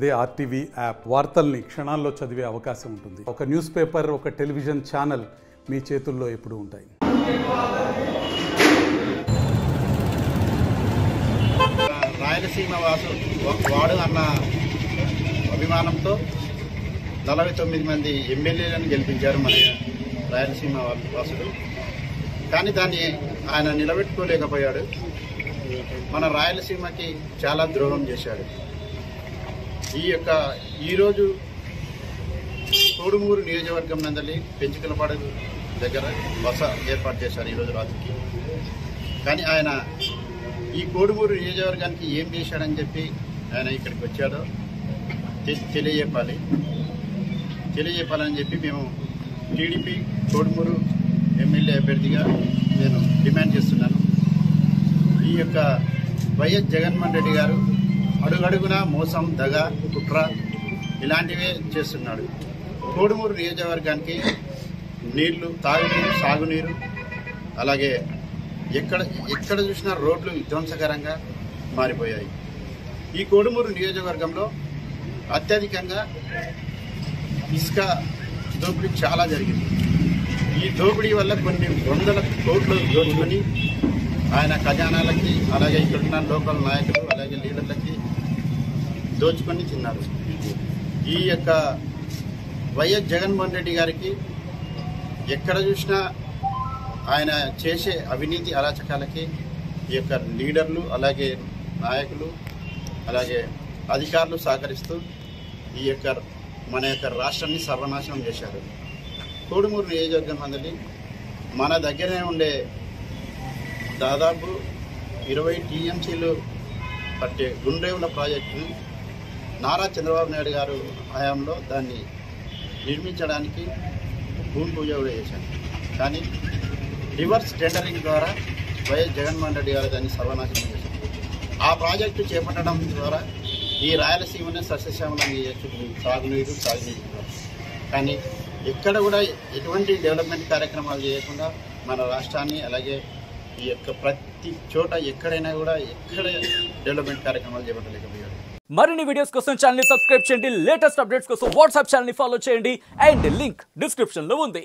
అదే RTV app వార్తల్ని క్షణాల్లో చదివే అవకాశం ఉంటుంది. ఒక న్యూస్ పేపర్, ఒక టెలివిజన్ ఛానల్ మీ చేతుల్లో ఎప్పుడూ ఉంటాయి. రాయలసీమ వాడు అన్న అభిమానంతో 49 మంది ఎమ్మెల్యేలను గెలిపించారు మన రాయలసీమ వాసుడు. కానీ దాన్ని ఆయన నిలబెట్టుకోలేకపోయాడు. మన రాయలసీమకి చాలా ద్రోహం చేశాడు. ఈరోజు కోడుమూరు నియోజకవర్గం నందలి పెంచుకలపాడు దగ్గర బస ఏర్పాటు చేశారు ఈరోజు రాత్రికి. కానీ ఆయన ఈ కోడుమూరు నియోజకవర్గానికి ఏం చేశాడని చెప్పి ఆయన ఇక్కడికి వచ్చాడో తెలియజేయాలని చెప్పి మేము టీడీపీ కోడుమూరు ఎమ్మెల్యే అభ్యర్థిగా నేను డిమాండ్ చేస్తున్నాను. ఈ యొక్క వైఎస్ జగన్మోహన్ రెడ్డి గారు అడుగడుగున మోసం, దగ, కుట్ర ఇలాంటివే చేస్తున్నాడు. కోడుమూరు నియోజకవర్గానికి నీళ్లు, తాగునీరు, సాగునీరు, అలాగే ఎక్కడ చూసినా రోడ్లు విధ్వంసకరంగా మారిపోయాయి. ఈ కోడుమూరు నియోజకవర్గంలో అత్యధికంగా ఇసుక దోపిడీ చాలా జరిగింది. ఈ దోపిడీ వల్ల కొన్ని వందల కోట్లు దోచుకొని ఆయన ఖజానాలకి, అలాగే ఇక్కడున్న లోకల్ నాయకులు, అలాగే లీడర్లకి దోచుకొని తిన్నారు. ఈ యొక్క వైఎస్ జగన్మోహన్ రెడ్డి గారికి ఎక్కడ చూసినా ఆయన చేసే అవినీతి అరాచకాలకి ఈ యొక్క లీడర్లు, అలాగే నాయకులు, అలాగే అధికారులు సహకరిస్తూ మన యొక్క రాష్ట్రాన్ని సర్వనాశనం చేశారు. కోడుమూరు నియోజకవర్గం అందరి మన దగ్గరనే ఉండే దాదాపు 20 టీఎంసీలు పట్టే గుండ్రేవుల ప్రాజెక్టును నారా చంద్రబాబు నాయుడు గారు హయాంలో దాన్ని నిర్మించడానికి భూమి పూజ కూడా చేశారు. కానీ రివర్స్ టెండరింగ్ ద్వారా వైఎస్ జగన్మోహన్ రెడ్డి గారు దాన్ని సర్వనాశనం చేశారు. ఆ ప్రాజెక్టు చేపట్టడం ద్వారా ఈ రాయలసీమని సస్యశ్యామలం చేయొచ్చు, సాగునీరు. కానీ ఎక్కడ కూడా ఎటువంటి డెవలప్మెంట్ కార్యక్రమాలు చేయకుండా మన రాష్ట్రాన్ని, అలాగే ఈ యొక్క ప్రతి చోట ఎక్కడైనా కూడా ఎక్కడ డెవలప్మెంట్ కార్యక్రమాలు చేపట్టలేకపోయారు. మరిన్ని వీడియోస్ కోసం ఛానల్ ని సబ్స్క్రైబ్ చేయండి. లేటెస్ట్ అప్డేట్స్ కోసం వాట్సాప్ ఛానల్ ని ఫాలో చేయండి. అండ్ లింక్ డిస్క్రిప్షన్ లో ఉంది.